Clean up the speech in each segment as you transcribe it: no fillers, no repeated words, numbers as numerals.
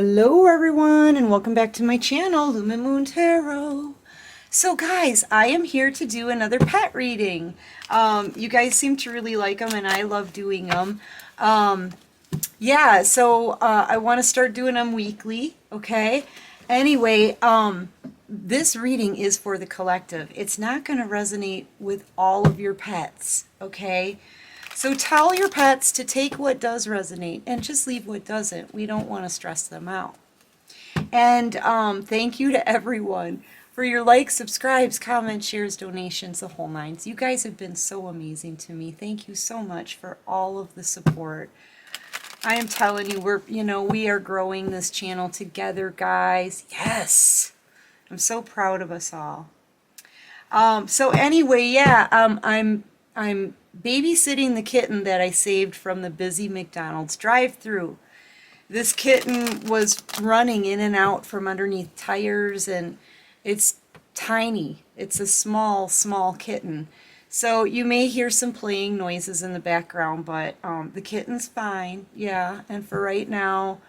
Hello everyone and welcome back to my channel, Lumen Tarot. So guys, I am here to do another pet reading. You guys seem to really like them and I love doing them. Yeah, so I want to start doing them weekly, okay? Anyway, this reading is for the collective. It's not going to resonate with all of your pets, okay? So tell your pets to take what does resonate and just leave what doesn't. We don't want to stress them out. And thank you to everyone for your likes, subscribes, comments, shares, donations, the whole nines. You guys have been so amazing to me. Thank you so much for all of the support. I am telling you, we are growing this channel together, guys. Yes. I'm so proud of us all. So anyway, yeah, I'm babysitting the kitten that I saved from the busy McDonald's drive-thru. This kitten was running in and out from underneath tires, and it's tiny. It's a small, small kitten. So you may hear some playing noises in the background, but the kitten's fine. Yeah, and for right now,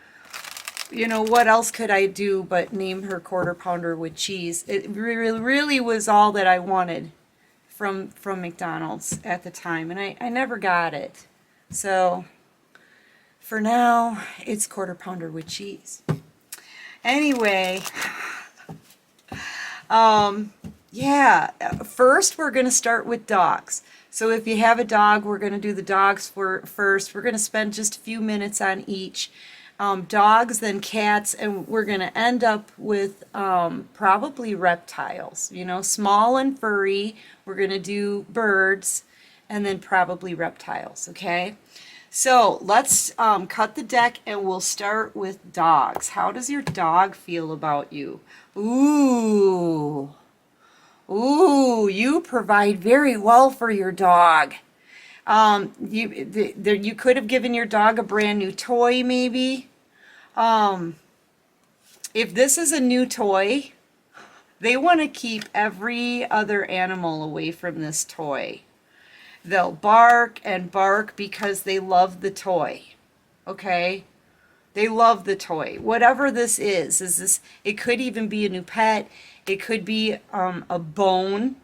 what else could I do but name her Quarter Pounder with Cheese? It really was all that I wanted from McDonald's at the time, and I never got it. So for now, it's Quarter Pounder with Cheese. Anyway, yeah, first we're going to start with dogs. So if you have a dog, we're going to do the dogs first. We're going to spend just a few minutes on each. Dogs, then cats, and we're going to end up with probably reptiles, small and furry. We're going to do birds, and then probably reptiles, okay? So let's cut the deck, and we'll start with dogs. How does your dog feel about you? Ooh, you provide very well for your dog. You could have given your dog a brand new toy, maybe. If this is a new toy, they want to keep every other animal away from this toy. They'll bark and bark because they love the toy. Okay? They love the toy. Whatever this is it could even be a new pet. It could be a bone.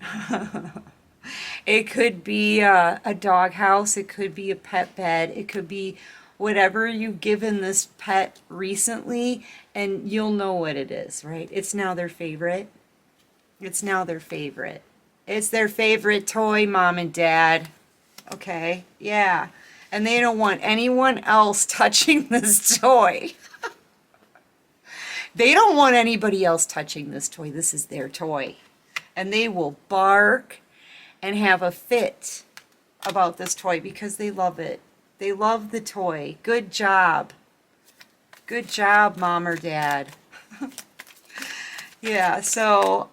It could be a doghouse. It could be a pet bed. It could be whatever you've given this pet recently, and you'll know what it is, right? It's now their favorite. It's now their favorite. It's their favorite toy, Mom and Dad. Okay? Yeah. And they don't want anyone else touching this toy. They don't want anybody else touching this toy. This is their toy. And they will bark and have a fit about this toy because they love it. They love the toy. Good job. Good job, Mom or Dad. Yeah, so,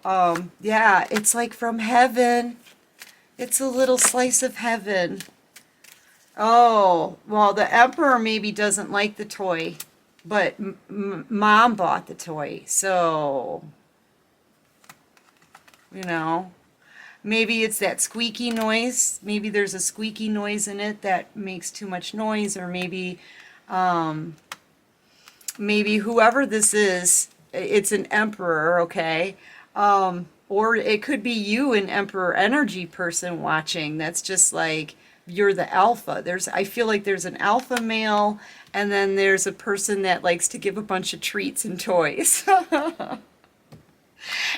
yeah, it's like from heaven. It's a little slice of heaven. Oh, well, the Emperor maybe doesn't like the toy, but Mom bought the toy, so, maybe it's that squeaky noise. Maybe there's a squeaky noise in it that makes too much noise, or maybe whoever this is, it's an Emperor, okay? Or it could be you, an Emperor energy person watching. That's just like you're the alpha. I feel like there's an alpha male, and then there's a person that likes to give a bunch of treats and toys.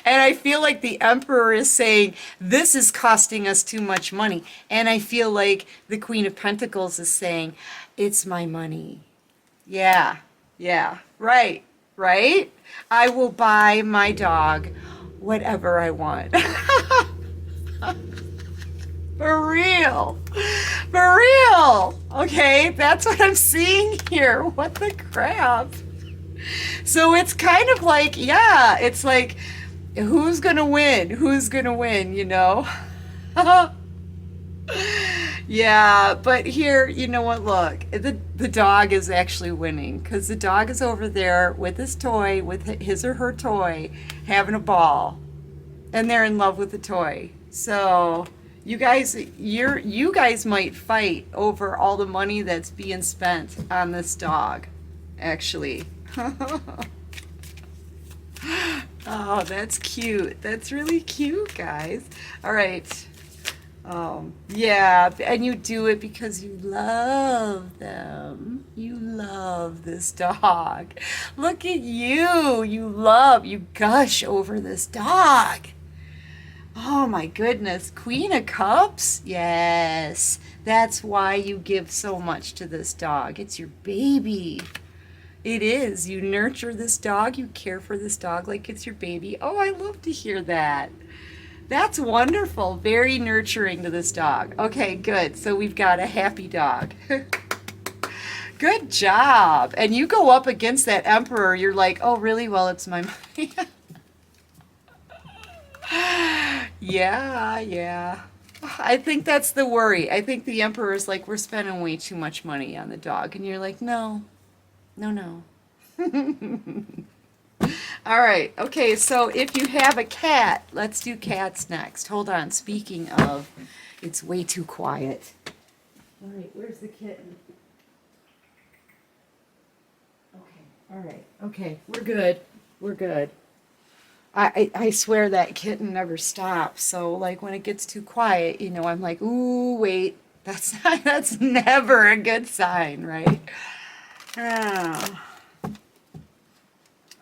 And I feel like the Emperor is saying, this is costing us too much money. And I feel like the Queen of Pentacles is saying, it's my money. Yeah, right. I will buy my dog whatever I want. For real. Okay, that's what I'm seeing here. What the crap? So it's kind of like, yeah, it's like, who's gonna win? Yeah, but here, you know what, look, the dog is actually winning, because the dog is over there with his toy, with his or her toy, having a ball, and they're in love with the toy. So you guys might fight over all the money that's being spent on this dog, actually. Oh, that's cute. That's really cute, guys. All right. Yeah, and you do it because you love them. You love this dog. Look at you. You gush over this dog. Oh my goodness. Queen of Cups? Yes. That's why you give so much to this dog. It's your baby. It is. You nurture this dog. You care for this dog like it's your baby. Oh, I love to hear that. That's wonderful. Very nurturing to this dog. Okay, good. So we've got a happy dog. Good job. And you go up against that emperor. You're like, oh, really? Well, it's my money. Yeah. I think that's the worry. I think the emperor is like, we're spending way too much money on the dog. And you're like, no. All right. Okay, so if you have a cat, let's do cats next. Hold on. Speaking of, it's way too quiet. All right, where's the kitten? Okay. All right. Okay, we're good. We're good. I swear that kitten never stops. So like when it gets too quiet, you know, I'm like, ooh, wait. That's never a good sign, right? Oh.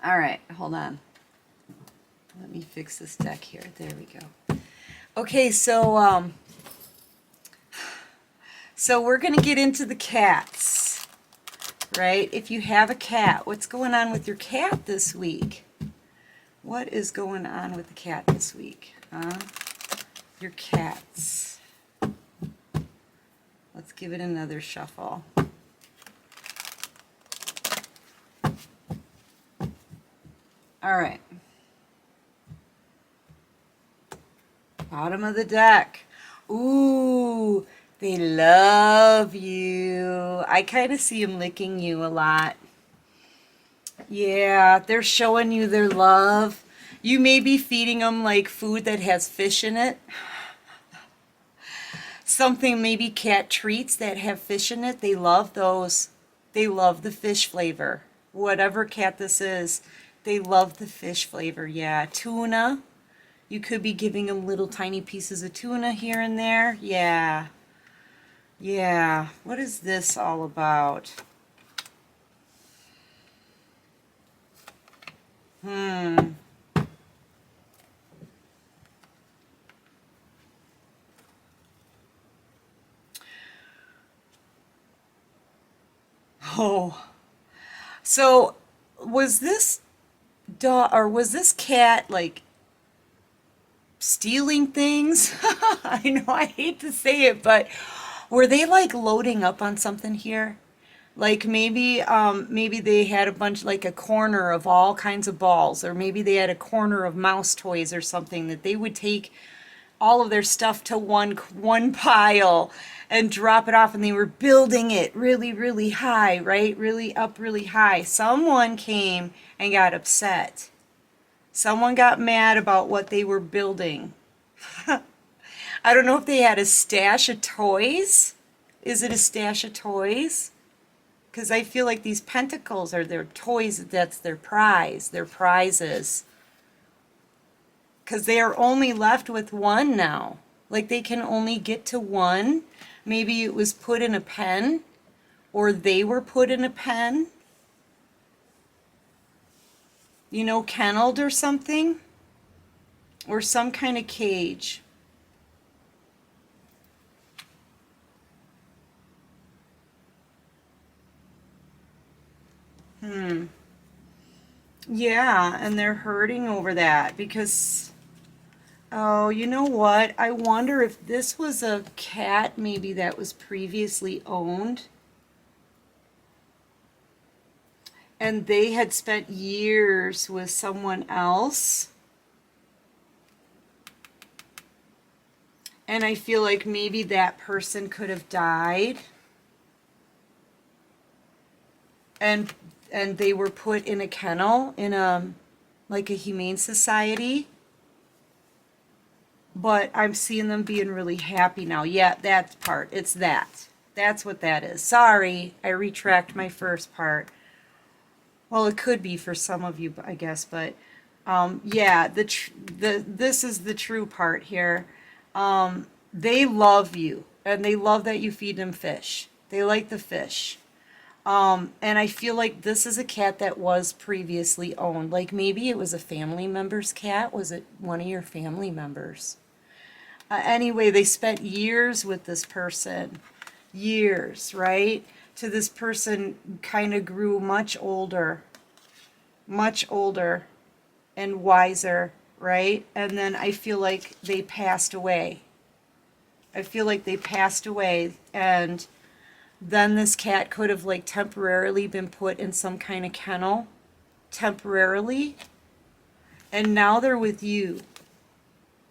All right, hold on. Let me fix this deck here. There we go. Okay, so we're gonna get into the cats, right? If you have a cat, what's going on with your cat this week? What is going on with the cat this week? Your cats. Let's give it another shuffle. All right. Bottom of the deck. Ooh, they love you. I kind of see them licking you a lot. Yeah, they're showing you their love. You may be feeding them like food that has fish in it. Something, maybe cat treats that have fish in it. They love those. They love the fish flavor. Whatever cat this is, they love the fish flavor. Yeah, tuna. You could be giving them little tiny pieces of tuna here and there. Yeah. Yeah. What is this all about? Oh. So, was this dog or was this cat like stealing things? I know I hate to say it, but were they like loading up on something here? Like maybe they had a bunch, like a corner of all kinds of balls, or maybe they had a corner of mouse toys or something that they would take all of their stuff to one pile and drop it off, and they were building it really, really high, right? Really up really high. Someone came and got upset. Someone got mad about what they were building. I don't know if they had a stash of toys. Is it a stash of toys? Because I feel like these pentacles are their toys. That's their prize, their prizes. Because they are only left with one now. Like they can only get to one. Maybe it was put in a pen, or they were put in a pen. You know, kenneled or something. Or some kind of cage. Yeah, and they're hurting over that because, oh, you know what? I wonder if this was a cat maybe that was previously owned. And they had spent years with someone else. And I feel like maybe that person could have died. And they were put in a kennel in a like a humane society. But I'm seeing them being really happy now. Yeah, that part. It's that. That's what that is. Sorry, I retract my first part. Well, it could be for some of you, I guess, but yeah, this is the true part here. They love you, and they love that you feed them fish. They like the fish. And I feel like this is a cat that was previously owned. Like maybe it was a family member's cat. Was it one of your family members? Anyway, they spent years with this person. Years, right? To this person kind of grew much older and wiser, right? And then I feel like they passed away. I feel like they passed away, and then this cat could have like temporarily been put in some kind of kennel temporarily, and now they're with you,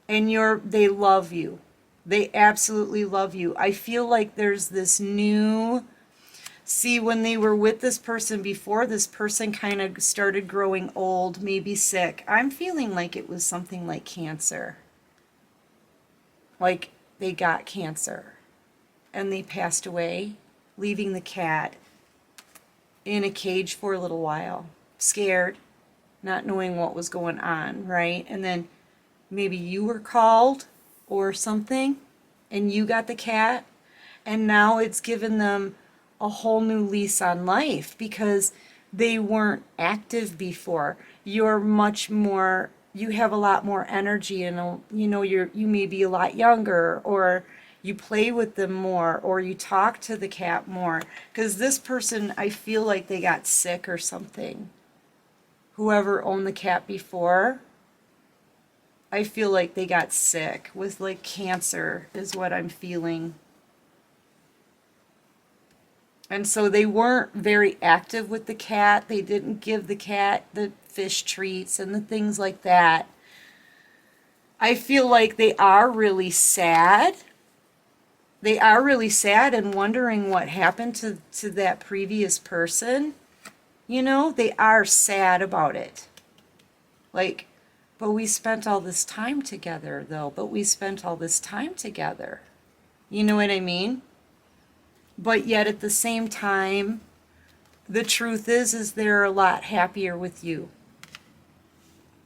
and they love you. They absolutely love you. I feel like there's this new, see, when they were with this person before, this person kind of started growing old, maybe sick. I'm feeling like it was something like cancer. Like they got cancer and they passed away, leaving the cat in a cage for a little while, scared, not knowing what was going on, right? And then maybe you were called or something, and you got the cat, and now it's given them a whole new lease on life because they weren't active before. You're much more, you have a lot more energy, and you may be a lot younger, or you play with them more, or you talk to the cat more, because this person, I feel like they got sick or something. Whoever owned the cat before, I feel like they got sick with like cancer is what I'm feeling. And so they weren't very active with the cat. They didn't give the cat the fish treats and the things like that. I feel like they are really sad. They are really sad and wondering what happened to that previous person. They are sad about it. Like, but we spent all this time together, though. But we spent all this time together. You know what I mean? But yet at the same time, the truth is they're a lot happier with you.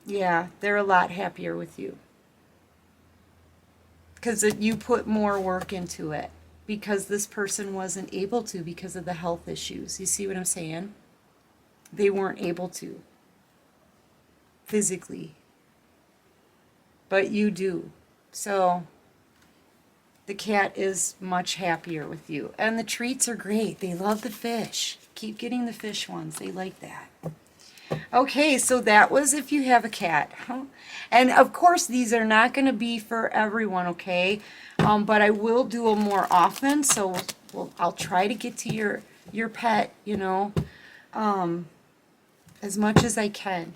Yeah, they're a lot happier with you. Because you put more work into it. Because this person wasn't able to because of the health issues. You see what I'm saying? They weren't able to. Physically. But you do. So the cat is much happier with you. And the treats are great. They love the fish. Keep getting the fish ones. They like that. Okay, so that was if you have a cat. And of course, these are not going to be for everyone, okay? But I will do them more often. So I'll try to get to your pet, as much as I can.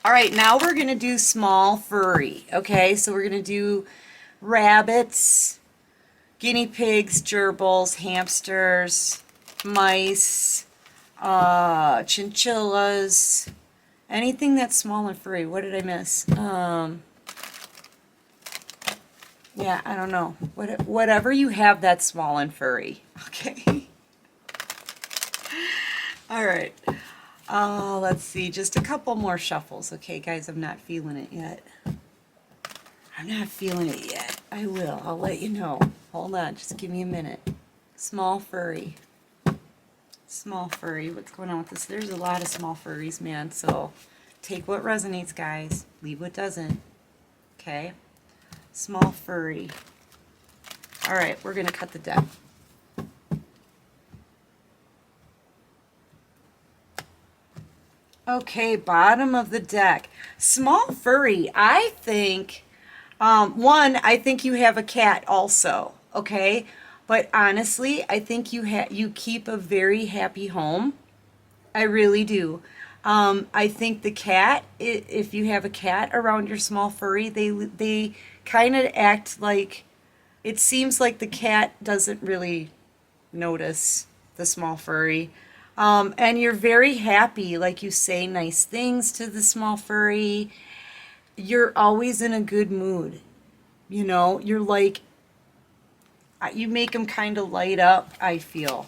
All right, now we're going to do small furry, okay? So we're going to do rabbits, guinea pigs, gerbils, hamsters, mice, chinchillas, anything that's small and furry. What did I miss? Yeah, I don't know. Whatever you have that's small and furry, okay? All right. Let's see, just a couple more shuffles. Okay, guys, I'm not feeling it yet. I'm not feeling it yet. I will. I'll let you know. Hold on. Just give me a minute. Small furry. Small furry. What's going on with this? There's a lot of small furries, man. So take what resonates, guys. Leave what doesn't. Okay? Small furry. All right, we're going to cut the deck. Okay, bottom of the deck. Small furry. I think, I think you have a cat also, okay? But honestly, I think you keep a very happy home. I really do. I think the cat, if you have a cat around your small furry, they kind of act like, it seems like the cat doesn't really notice the small furry. And you're very happy, like you say nice things to the small furry. You're always in a good mood. You're like, you make them kind of light up, I feel.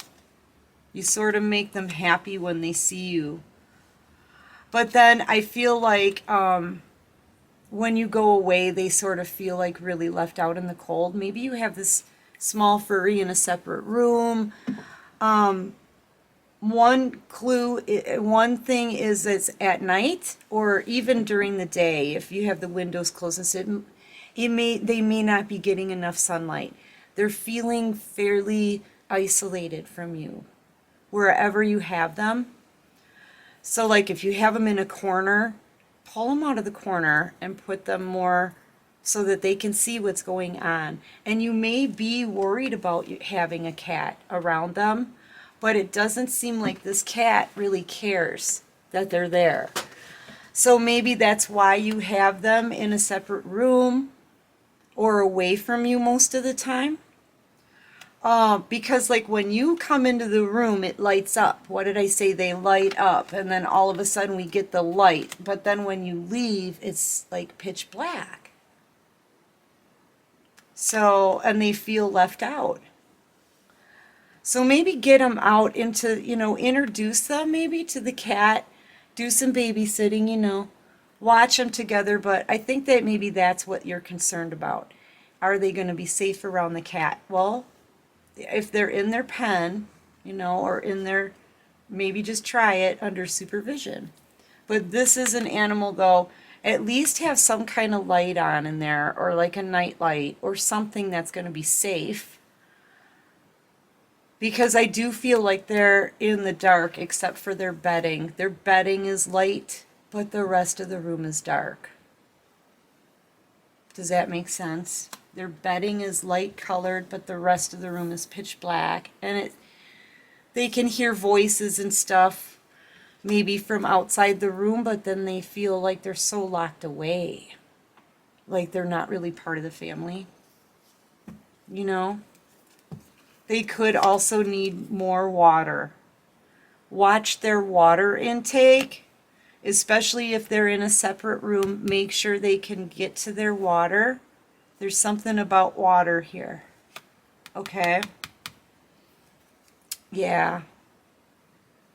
You sort of make them happy when they see you. But then I feel like when you go away, they sort of feel like really left out in the cold. Maybe you have this small furry in a separate room. One clue, one thing is it's at night or even during the day. If you have the windows closed, they may not be getting enough sunlight. They're feeling fairly isolated from you wherever you have them. So like if you have them in a corner, pull them out of the corner and put them more so that they can see what's going on. And you may be worried about having a cat around them, but it doesn't seem like this cat really cares that they're there. So maybe that's why you have them in a separate room or away from you most of the time. Because like when you come into the room, it lights up. What did I say? They light up, and then all of a sudden we get the light. But then when you leave, it's like pitch black. So, and they feel left out. So maybe get them out into, introduce them maybe to the cat, do some babysitting, watch them together. But I think that maybe that's what you're concerned about. Are they going to be safe around the cat? Well, if they're in their pen, or in their, maybe just try it under supervision. But this is an animal, though, at least have some kind of light on in there, or like a night light, or something that's going to be safe. Because I do feel like they're in the dark, except for their bedding. Their bedding is light, but the rest of the room is dark. Does that make sense? Their bedding is light colored, but the rest of the room is pitch black. And they can hear voices and stuff, maybe from outside the room, but then they feel like they're so locked away. Like they're not really part of the family. They could also need more water. Watch their water intake, especially if they're in a separate room. Make sure they can get to their water. There's something about water here. Okay? Yeah.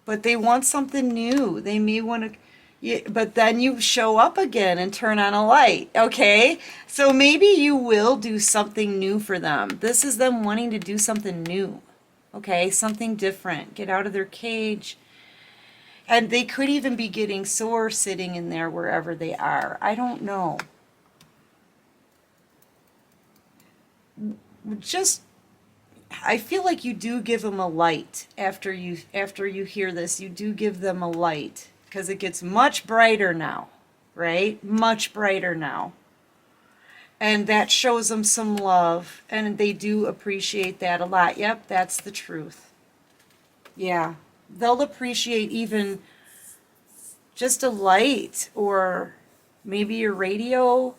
But they want something new. They may want to... but then you show up again and turn on a light. Okay? So maybe you will do something new for them. This is them wanting to do something new. Okay? Something different. Get out of their cage. And they could even be getting sore sitting in there wherever they are. I don't know. Just, I feel like you do give them a light after you hear this. You do give them a light because it gets much brighter now, right? Much brighter now. And that shows them some love, and they do appreciate that a lot. Yep, that's the truth. Yeah, they'll appreciate even just a light or maybe a radio.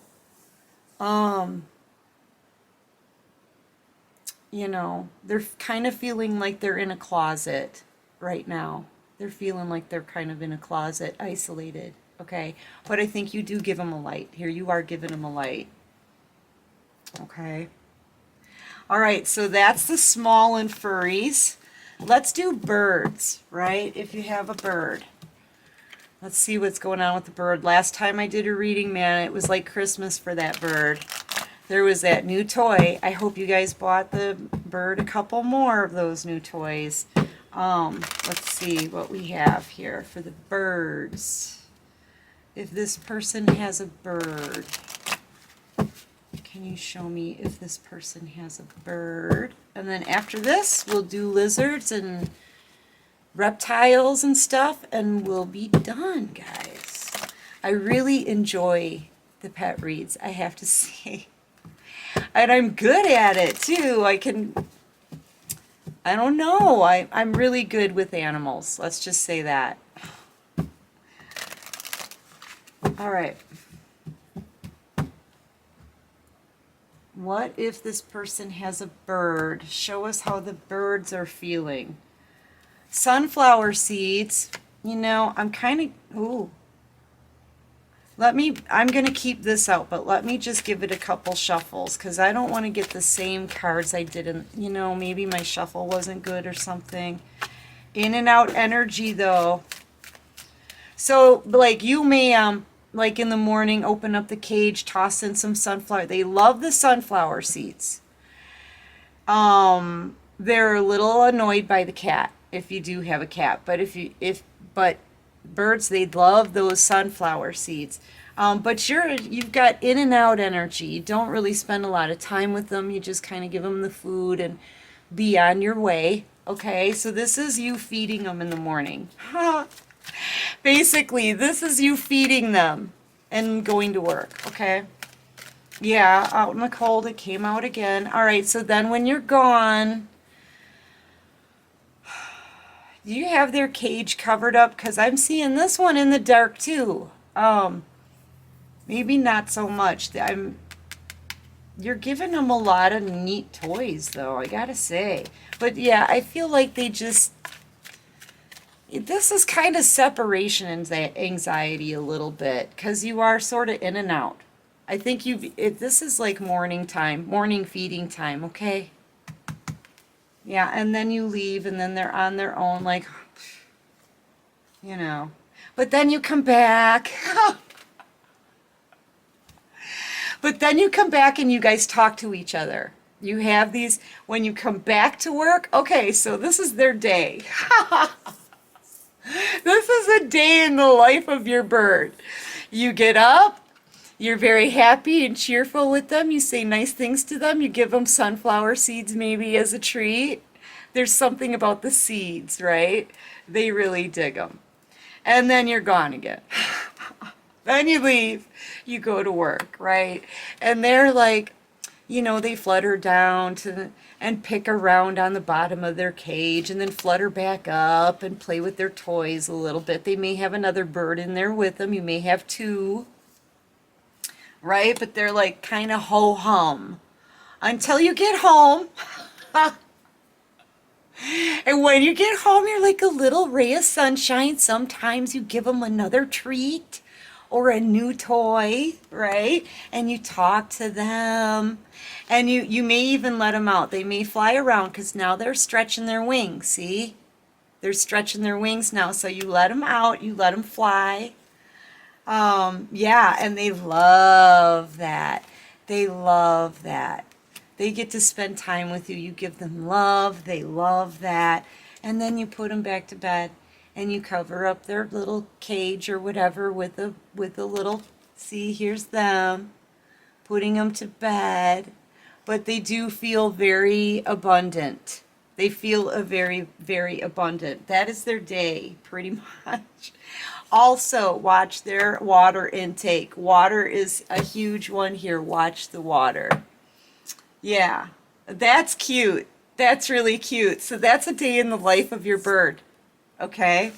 They're kind of feeling like they're in a closet right now. They're feeling like they're kind of in a closet, isolated, okay? But I think you do give them a light. Here you are giving them a light, okay? All right, so that's the small and furries. Let's do birds, right? If you have a bird. Let's see what's going on with the bird. Last time I did a reading, man, it was like Christmas for that bird. There was that new toy. I hope you guys bought the bird a couple more of those new toys. Let's see what we have here for the birds. If this person has a bird, can you show me if this person has a bird? And then after this, we'll do lizards and reptiles and stuff, and we'll be done, guys. I really enjoy the pet reads, I have to say. And I'm good at it too. I don't know. I'm really good with animals. Let's just say that. All right. What if this person has a bird? Show us how the birds are feeling. Sunflower seeds. I'm kind of, ooh. I'm going to keep this out, but let me just give it a couple shuffles because I don't want to get the same cards I did in, maybe my shuffle wasn't good or something. In and out energy though. So like you may like in the morning open up the cage, toss in some sunflower. They love the sunflower seeds. They're a little annoyed by the cat if you do have a cat, but but birds, they love those sunflower seeds. But you've got in and out energy. You don't really spend a lot of time with them. You just kind of give them the food and be on your way. Okay, so this is you feeding them in the morning. Basically, this is you feeding them and going to work. Okay. Yeah, out in the cold, it came out again. All right, so then when you're gone, do you have their cage covered up? Because I'm seeing this one in the dark too. Maybe not so much. You're giving them a lot of neat toys, though, I gotta say. But yeah, I feel like this is kind of separation anxiety a little bit, because you are sort of in and out. I think this is like morning time, morning feeding time, okay? Yeah, and then you leave, and then they're on their own, like, you know. But then you come back. But then you come back and you guys talk to each other. You have these, when you come back to work, okay, so this is their day. This is a day in the life of your bird. You get up, you're very happy and cheerful with them. You say nice things to them. You give them sunflower seeds maybe as a treat. There's something about the seeds, right? They really dig them. And then you're gone again. Then you leave. You go to work, right? And they're like, you know, they flutter down and pick around on the bottom of their cage and then flutter back up and play with their toys a little bit. They may have another bird in there with them. You may have two, right? But they're like kind of ho-hum until you get home. And when you get home, you're like a little ray of sunshine. Sometimes you give them another treat or a new toy, right? And you talk to them. And you may even let them out. They may fly around because now they're stretching their wings, see? They're stretching their wings now. So you let them out. You let them fly. Yeah, and they love that. They love that. They get to spend time with you. You give them love. They love that. And then you put them back to bed. And you cover up their little cage or whatever with a little, see, here's them, putting them to bed. But they do feel very abundant. They feel very, very abundant. That is their day, pretty much. Also, watch their water intake. Water is a huge one here. Watch the water. Yeah, that's cute. That's really cute. So that's a day in the life of your bird. Okay.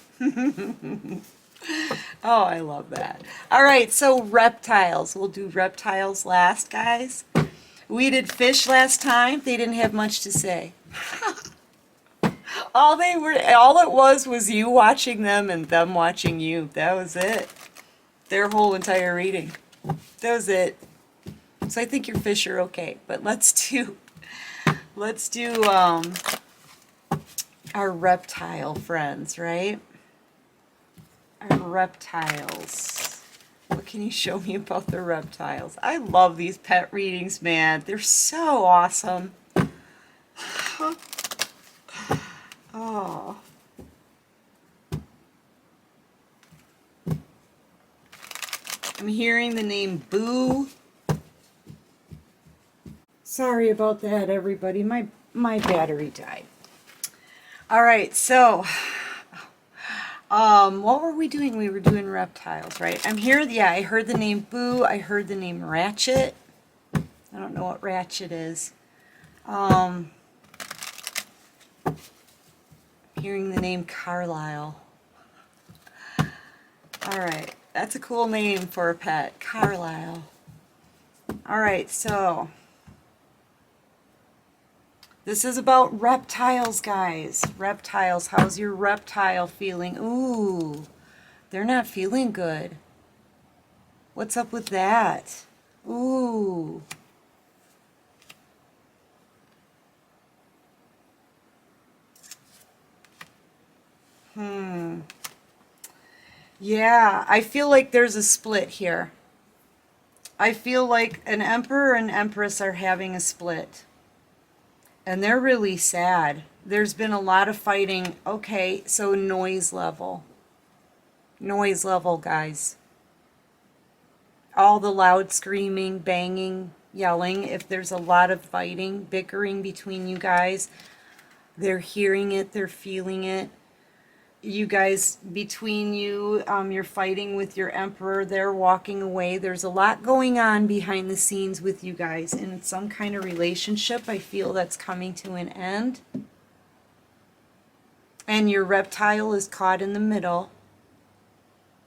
Oh, I love that. All right, so reptiles. We'll do reptiles last, guys. We did fish last time. They didn't have much to say. All it was you watching them and them watching you. That was it. Their whole entire reading. That was it. So I think your fish are okay. But let's do our reptile friends, right? Our reptiles. What can you show me about the reptiles? I love these pet readings, man. They're so awesome. Oh. I'm hearing the name Boo. Sorry about that, everybody. My battery died. All right, so what were we doing? We were doing reptiles, right? I'm here. Yeah, I heard the name Boo. I heard the name Ratchet. I don't know what Ratchet is. Hearing the name Carlisle. All right, that's a cool name for a pet, Carlisle. All right, so this is about reptiles, guys. Reptiles. How's your reptile feeling? Ooh, they're not feeling good. What's up with that? Ooh. Yeah, I feel like there's a split here. I feel like an emperor and empress are having a split. And they're really sad. There's been a lot of fighting. Okay, so noise level. Noise level, guys. All the loud screaming, banging, yelling. If there's a lot of fighting, bickering between you guys, they're hearing it, they're feeling it. You guys, between you, you're fighting with your emperor, they're walking away. There's a lot going on behind the scenes with you guys in some kind of relationship. I feel that's coming to an end. And your reptile is caught in the middle.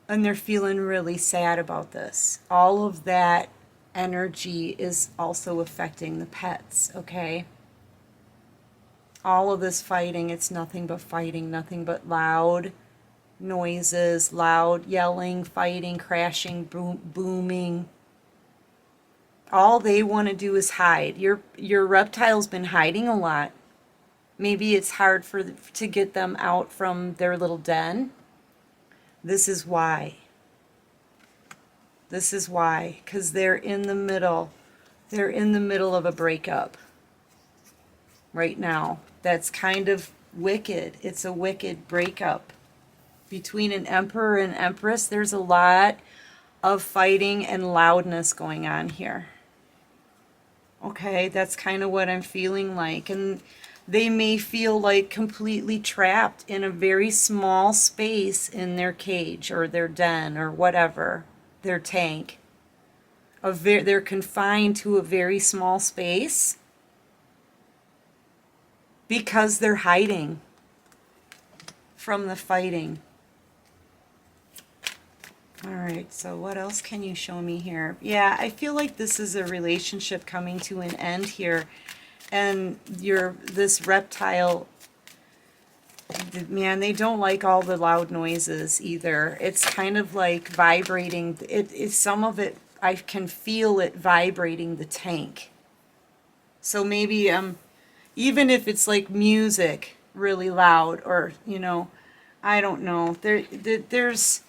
And they're feeling really sad about this. All of that energy is also affecting the pets, okay? All of this fighting, it's nothing but fighting, nothing but loud noises, loud yelling, fighting, crashing, booming. All they want to do is hide. Your reptile's been hiding a lot. Maybe it's hard to get them out from their little den. This is why. This is why, because they're in the middle. They're in the middle of a breakup right now. That's kind of wicked. It's a wicked breakup. Between an emperor and empress, there's a lot of fighting and loudness going on here. Okay, that's kind of what I'm feeling like. And they may feel like completely trapped in a very small space in their cage or their den or whatever, their tank. They're confined to a very small space because they're hiding from the fighting. All right, so what else can you show me here? Yeah, I feel like this is a relationship coming to an end here. And this reptile, man, they don't like all the loud noises either. It's kind of like vibrating. Some of it, I can feel it vibrating the tank. So maybe even if it's like music really loud, or I don't know. There's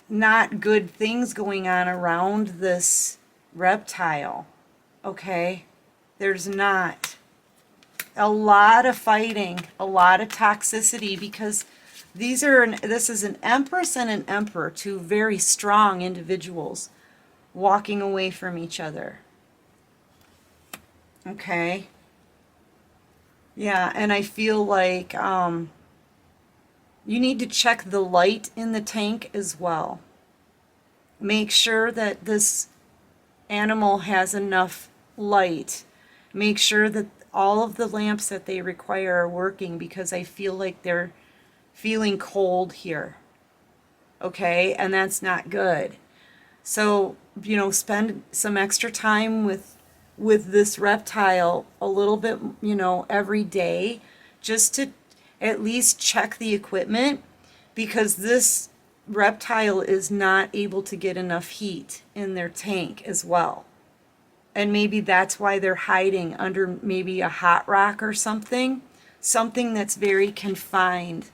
not good things going on around this reptile. Okay? There's not. A lot of fighting, a lot of toxicity, because this is an empress and an emperor, two very strong individuals walking away from each other. Okay? Yeah, and I feel like you need to check the light in the tank as well. Make sure that this animal has enough light. Make sure that all of the lamps that they require are working, because I feel like they're feeling cold here. Okay? And that's not good. So, spend some extra time with this reptile a little bit, every day, just to at least check the equipment, because this reptile is not able to get enough heat in their tank as well. And maybe that's why they're hiding under maybe a hot rock or something that's very confined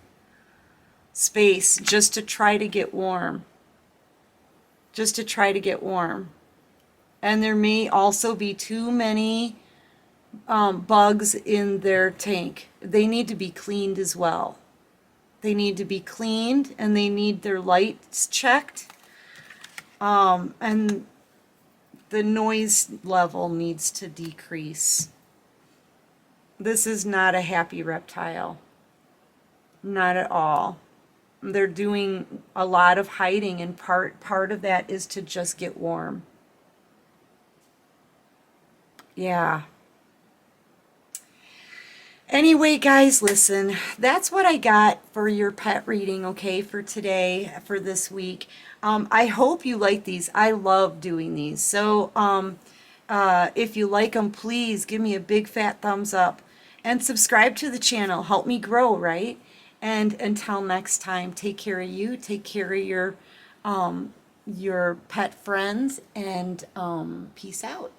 space, just to try to get warm. Just to try to get warm. And there may also be too many bugs in their tank. They need to be cleaned as well. They need to be cleaned, and they need their lights checked. And the noise level needs to decrease. This is not a happy reptile. Not at all. They're doing a lot of hiding, and part of that is to just get warm. Yeah. Anyway, guys, listen, that's what I got for your pet reading, okay, for today, for this week. I hope you like these. I love doing these. So if you like them, please give me a big fat thumbs up and subscribe to the channel. Help me grow, right? And until next time, take care of you, take care of your pet friends, and peace out.